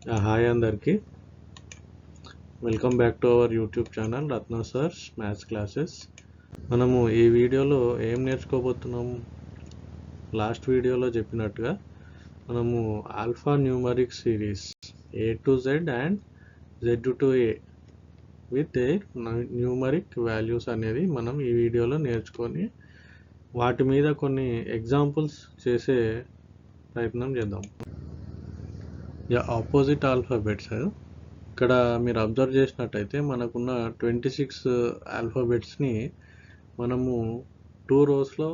Hi అందరికి welcome back to our YouTube channel Ratna sir maths classes. మనము ఈ వీడియోలో ఏం నేర్చుకోబోతున్నాము? లాస్ట్ వీడియోలో చెప్పినట్టుగా మనము alpha numeric series A to Z and Z to A with a numeric values అనేది మనం ఈ వీడియోలో నేర్చుకొని వాటి మీద కొన్ని ఎగ్జాంపుల్స్ చేసే ప్రయత్నం చేద్దాం. ఆపోజిట్ ఆల్ఫాబెట్స్ ఇక్కడ మీరు అబ్జర్వ్ చేసినట్టయితే మనకున్న 26 ఆల్ఫాబెట్స్ని మనము 2 రోస్లో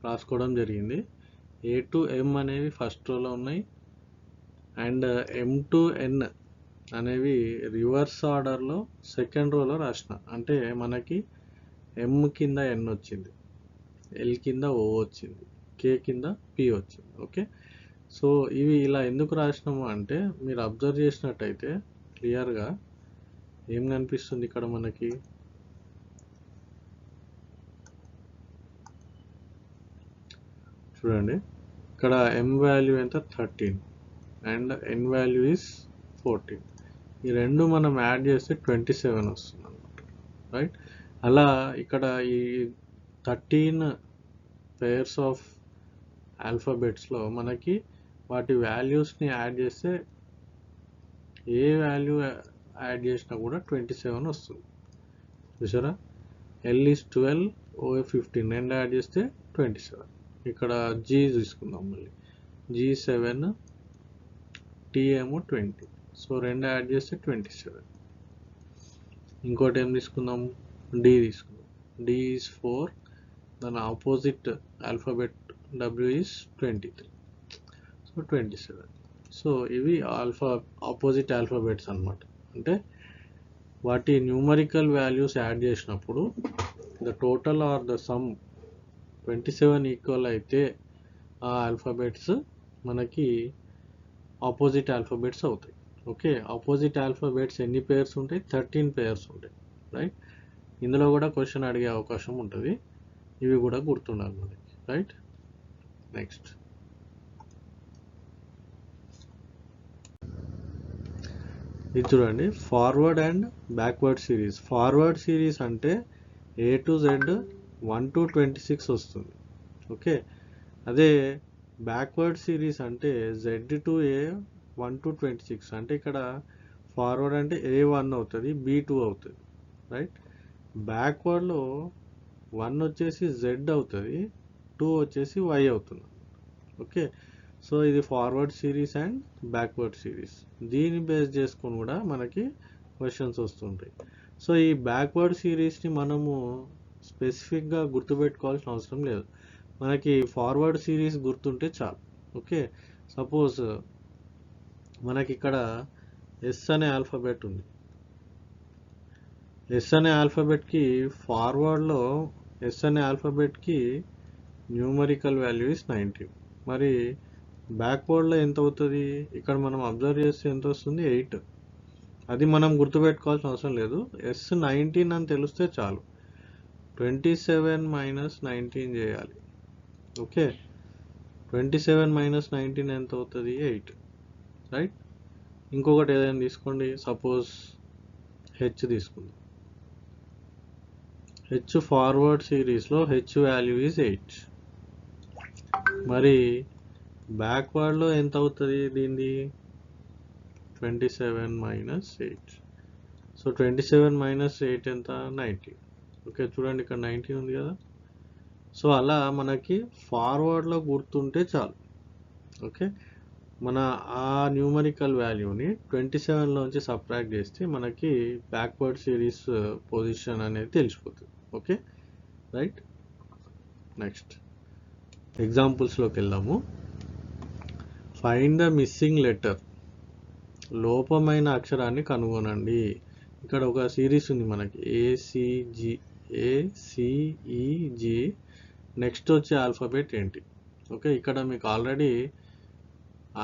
రాసుకోవడం జరిగింది. ఏ టు ఎం అనేవి ఫస్ట్ రోలో ఉన్నాయి అండ్ ఎం టు ఎన్ అనేవి రివర్స్ ఆర్డర్లో సెకండ్ రోలో రాసిన. అంటే మనకి ఎం కింద ఎన్ వచ్చింది, ఎల్ కింద ఓ వచ్చింది, కే కింద పి వచ్చింది. ఓకే, సో ఇవి ఇలా ఎందుకు రాసినాము అంటే మీరు అబ్జర్వ్ చేసినట్టయితే క్లియర్గా ఏం కనిపిస్తుంది ఇక్కడ మనకి? చూడండి, ఇక్కడ ఎం వాల్యూ ఎంత 13 అండ్ ఎన్ వాల్యూ ఇస్ 14. ఈ రెండు మనం యాడ్ చేస్తే 27 వస్తుంది అనమాట, రైట్? అలా ఇక్కడ ఈ 13 పేర్స్ ఆఫ్ ఆల్ఫాబెట్స్లో మనకి వాటి వాల్యూస్ని యాడ్ చేస్తే ఏ వాల్యూ యాడ్ చేసినా కూడా 27 వస్తుంది. చూసారా? ఎల్ ఈస్ 12, ఓ 15, రెండు యాడ్ చేస్తే 27. ఇక్కడ జీ తీసుకుందాం, మళ్ళీ జీ 7, టీ ఏమో 20, సో రెండు యాడ్ చేస్తే 27. ఇంకోటి ఏం తీసుకుందాం? డి తీసుకుందాం. డి ఈజ్ 4, దాని opposite alphabet W is 23, so 27. So ఇవి ఆపోజిట్ ఆల్ఫాబెట్స్ అన్నమాట. అంటే వాటి న్యూమరికల్ వాల్యూస్ యాడ్ చేసినప్పుడు the total or the sum 27 equal అయితే ఆ ఆల్ఫాబెట్స్ మనకి ఆపోజిట్ ఆల్ఫాబెట్స్ అవుతాయి. ఓకే, ఆపోజిట్ ఆల్ఫాబెట్స్ ఎన్ని పేర్స్ ఉంటాయి? 13 పేర్స్ ఉంటాయి, రైట్? ఇందులో కూడా క్వశ్చన్ అడిగే అవకాశం ఉంటుంది, ఇవి కూడా గుర్తుండాలి మనకి, రైట్? నెక్స్ట్ ఇది చూడండి, forward and backward series. Forward series అంటే ఏ టు జెడ్ 1 to 26 వస్తుంది. ఓకే, అదే బ్యాక్వర్డ్ సిరీస్ అంటే జెడ్ టు ఏ 1 to 26. అంటే ఇక్కడ ఫార్వర్డ్ అంటే A1 అవుతుంది, B2 అవుతుంది, రైట్? బ్యాక్వర్డ్లో 1 వచ్చేసి జెడ్ అవుతుంది, 2 వచ్చేసి Y అవుతుంది. ఓకే, సో ఇది forward series and backward series. దీన్ని బేస్ చేసుకొని కూడా మనకి క్వశ్చన్స్ వస్తుంటాయి. సో ఈ బ్యాక్వర్డ్ సిరీస్ని మనము స్పెసిఫిక్గా గుర్తుపెట్టుకోవాల్సిన అవసరం లేదు, మనకి ఫార్వర్డ్ సిరీస్ గుర్తుంటే చాలు. ఓకే, సపోజ్ మనకి ఇక్కడ ఎస్ అనే ఆల్ఫాబెట్ ఉంది. ఎస్ అనే ఆల్ఫాబెట్కి ఫార్వర్డ్లో ఎస్ అనే ఆల్ఫాబెట్కి న్యూమరికల్ వాల్యూ ఇస్ 19. మరి బ్యాక్వర్డ్లో ఎంత అవుతుంది? ఇక్కడ మనం అబ్జర్వ్ చేస్తే ఎంత వస్తుంది? 8. అది మనం గుర్తుపెట్టుకోవాల్సిన అవసరం లేదు, ఎస్ 19 అని తెలిస్తే చాలు. 27 మైనస్ 19 చేయాలి. ఓకే, 27 మైనస్ 19 ఎంత అవుతుంది? 8, రైట్? ఇంకొకటి ఏదైనా తీసుకోండి, సపోజ్ హెచ్ తీసుకుందాం. హెచ్ ఫార్వర్డ్ సిరీస్లో హెచ్ వాల్యూ ఈజ్ 8. మరి బ్యాక్వర్డ్లో ఎంత అవుతుంది దీనిది? 27 మైనస్ 8. సో 27 మైనస్ 8 ఎంత? 19. ఓకే, చూడండి ఇక్కడ 19 ఉంది కదా. సో అలా మనకి ఫార్వర్డ్లో గుర్తుంటే చాలు. ఓకే, మన ఆ న్యూమరికల్ వాల్యూని 27లోంచి సబ్ట్రాక్ట్ చేస్తే మనకి బ్యాక్వర్డ్ సిరీస్ పొజిషన్ అనేది తెలిసిపోతుంది. Okay, right? నెక్స్ట్ ఎగ్జాంపుల్స్లోకి వెళ్దాము. Find the missing letter. లోపమైన అక్షరాన్ని కనుగొనండి. ఇక్కడ ఒక సిరీస్ ఉంది మనకి, ఏసిఈజి. నెక్స్ట్ వచ్చే ఆల్ఫాబెట్ ఏంటి? ఓకే, ఇక్కడ మీకు ఆల్రెడీ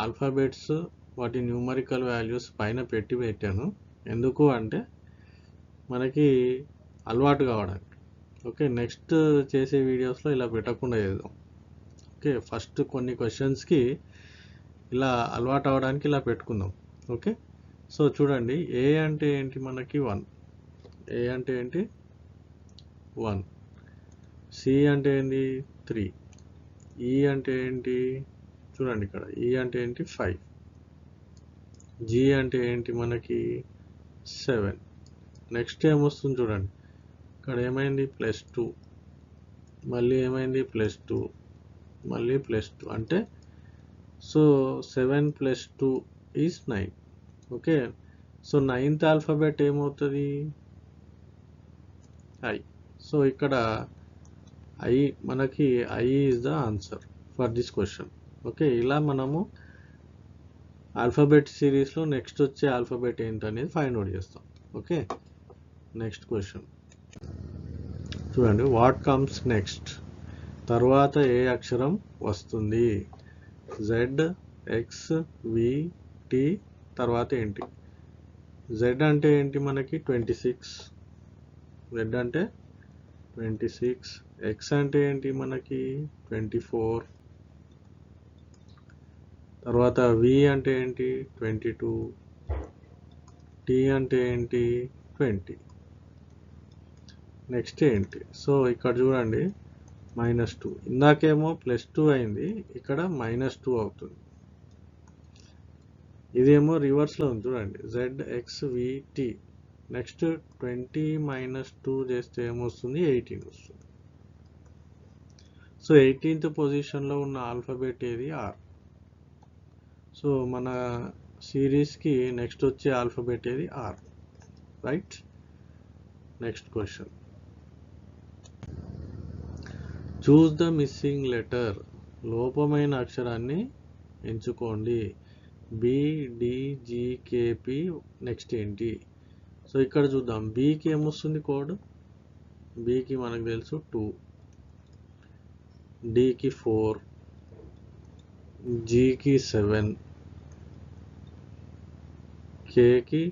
ఆల్ఫాబెట్స్ వాటి న్యూమరికల్ వాల్యూస్ పైన పెట్టాను. ఎందుకు అంటే మనకి అలవాటు కావడానికి. ఓకే, నెక్స్ట్ చేసే వీడియోస్లో ఇలా పెట్టకుండా చేద్దాం. ఓకే, ఫస్ట్ కొన్ని క్వశ్చన్స్కి ఇలా అలవాటు అవడానికి ఇలా పెట్టుకుందాం. ఓకే, సో చూడండి, ఏ అంటే ఏంటి మనకి 1, ఏ అంటే ఏంటి 1, సి అంటే ఏంటి 3, ఈ అంటే ఏంటి చూడండి ఇక్కడ, ఈ అంటే ఏంటి 5, జీ అంటే ఏంటి మనకి 7. నెక్స్ట్ ఏమొస్తుంది చూడండి, ఇక్కడ ఏమైంది +2, మళ్ళీ ఏమైంది +2, మళ్ళీ +2, అంటే so 7 + 2 is 9. Okay, so 9th alphabet ఏమవుతుంది ఐ. సో ఇక్కడ ఐ, మనకి I is the answer for this question. Okay, ఇలా మనము ఆల్ఫాబెట్ సిరీస్లో నెక్స్ట్ వచ్చే ఆల్ఫాబెట్ ఏంటనేది ఫైండ్ అవుట్ చేస్తాం. ఓకే, నెక్స్ట్ క్వశ్చన్ చూడండి, వాట్ కమ్స్ నెక్స్ట్, తర్వాత ఏ అక్షరం వస్తుంది, జెడ్, ఎక్స్, వి, టి, తర్వాత ఏంటి, జెడ్ అంటే ఏంటి మనకి 26, జెడ్ అంటే 26, ఎక్స్ అంటే ఏంటి మనకి 24, తర్వాత వి అంటే ఏంటి 22, టీ అంటే ఏంటి 20. నెక్స్ట్ ఏంటి, సో ఇక్కడ చూడండి -2, ఇందాకేమో +2 అయింది, ఇక్కడ -2 అవుతుంది. ఇదేమో రివర్స్లో ఉంది చూడండి, జెడ్, ఎక్స్, వి, టీ. నెక్స్ట్ 20 - 2 చేస్తే ఏమొస్తుంది 18 వస్తుంది. సో 18th పొజిషన్లో ఉన్న ఆల్ఫాబెట్ ఏది ఆర్. సో మన సిరీస్కి నెక్స్ట్ వచ్చే ఆల్ఫాబెట్ ఏది R, right. Next question, choose the missing letter, లోపమైన అక్షరాన్ని ఎంచుకోండి, BDGKP. నెక్స్ట్ ఏంటి, సో ఇక్కడ చూద్దాం, బికి ఏమొస్తుంది కోడ్, బికి మనకు తెలుసు 2, డికి 4, జీకి 7, కేకి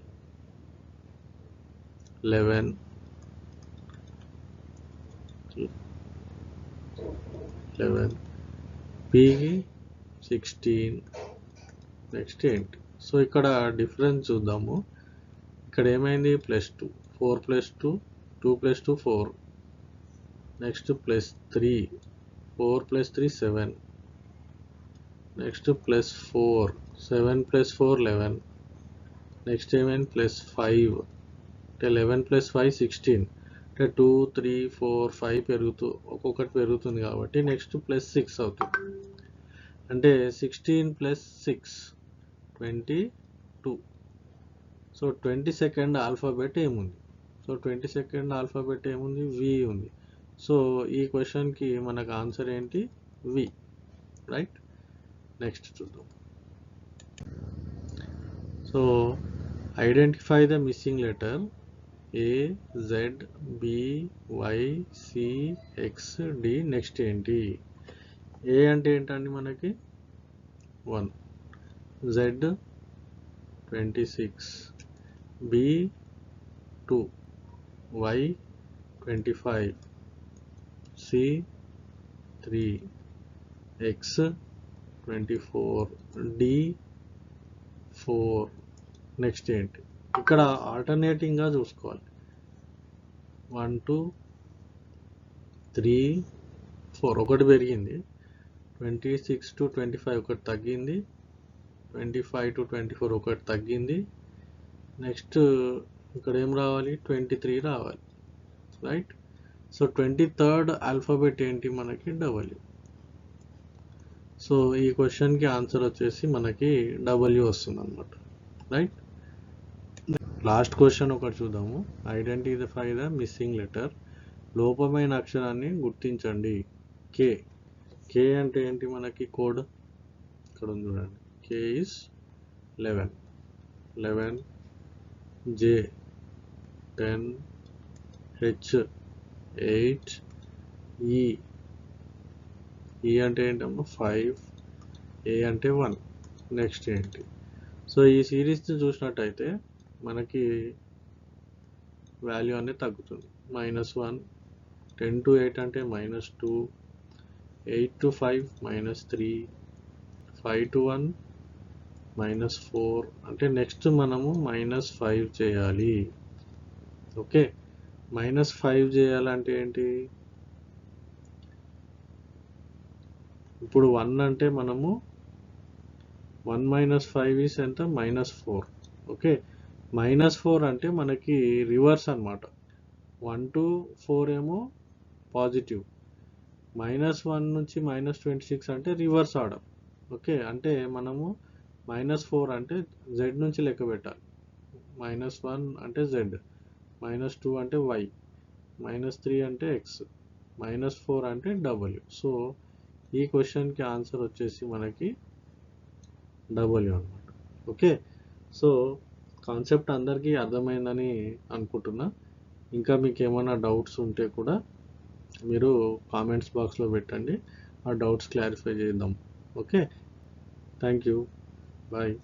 11, పికి 16. నెక్స్ట్ ఏంటి, సో ఇక్కడ డిఫరెన్స్ చూద్దాము, ఇక్కడ ఏమైంది +2, 4 + 2, 2 + 2 4, నెక్స్ట్ +3, 4 + 3 7, నెక్స్ట్ +4, 7 + 4 11, నెక్స్ట్ ఏమైంది +5, అంటే 11 + 5 16, అంటే 2 3 4 5 పెరుగుతూ ఒక్కొక్కటి పెరుగుతుంది కాబట్టి నెక్స్ట్ +6 అవుతుంది, అంటే 16 + 6 22. సో 22nd ఆల్ఫాబెట్ ఏముంది, సో 22nd ఆల్ఫాబెట్ ఏముంది వి ఉంది. సో ఈ క్వశ్చన్కి మనకు ఆన్సర్ ఏంటి వి, రైట్. నెక్స్ట్ చూద్దాం, so identify the missing letter, A, Z, B, Y, C, X, D. Next ఏంటి, ఏ అంటే ఏంటండి మనకి 1, Z 26, B 2, Y 25, C 3, X 24, D 4. Next ఏంటి, ఇక్కడ ఆల్టర్నేటింగ్గా చూసుకోవాలి, 1 2 3 4, ఒకటి పెరిగింది, 26 to 25 ఒకటి తగ్గింది, 25 to 24 ఒకటి తగ్గింది, నెక్స్ట్ ఇక్కడ ఏం రావాలి 23 రావాలి, రైట్. సో 23rd ఆల్ఫాబెట్ ఏంటి మనకి డబ్ల్యూ. సో ఈ క్వశ్చన్కి ఆన్సర్ వచ్చేసి మనకి డబ్ల్యూ వస్తుంది అనమాట, రైట్. లాస్ట్ క్వశ్చన్ ఒకటి చూద్దాము, ఐడెంటిఫై ద మిస్సింగ్ లెటర్, లోపమైన అక్షరాన్ని గుర్తించండి, కే. కే అంటే ఏంటి మనకి కోడ్, ఇక్కడ ఉంది చూడండి, కే ఇస్ 11, జే 10, హెచ్ 8, ఈ అంటే ఏంటమ్మా 5, ఏ అంటే 1. నెక్స్ట్ ఏంటి, సో ఈ సిరీస్ని చూసినట్టయితే మనకి వాల్యూ అనేది తగ్గుతుంది, -1, 10 to 8 అంటే -2, 8 to 5 -3, 5 to 1 -4 అంటే నెక్స్ట్ మనము -5 చేయాలి. ఓకే, -5 చేయాలంటే ఏంటి? ఇప్పుడు 1 అంటే మనము 1 - 5 ఈస్ ఎంత? -4. ఓకే, -4 అంటే మనకి రివర్స్ అన్నమాట. 1 to 4 ఏమో పాజిటివ్, -1 నుంచి -26 అంటే రివర్స్ ఆర్డర్. ఓకే, అంటే మనము -4 అంటే z నుంచి లెక్క పెట్టాలి. -1 అంటే z, -2 అంటే y, -3 అంటే x, -4 అంటే w. సో ఈ క్వశ్చన్కి ఆన్సర్ వచ్చేసి మనకి w అనమాట. ఓకే, సో కాన్సెప్ట్ అందరికీ అర్థమైందని అనుకుంటున్నా. ఇంకా మీకు ఏమైనా డౌట్స్ ఉంటే కూడా మీరు కామెంట్స్ బాక్స్లో పెట్టండి, ఆ డౌట్స్ క్లారిఫై చేద్దాం. Okay, thank you, bye.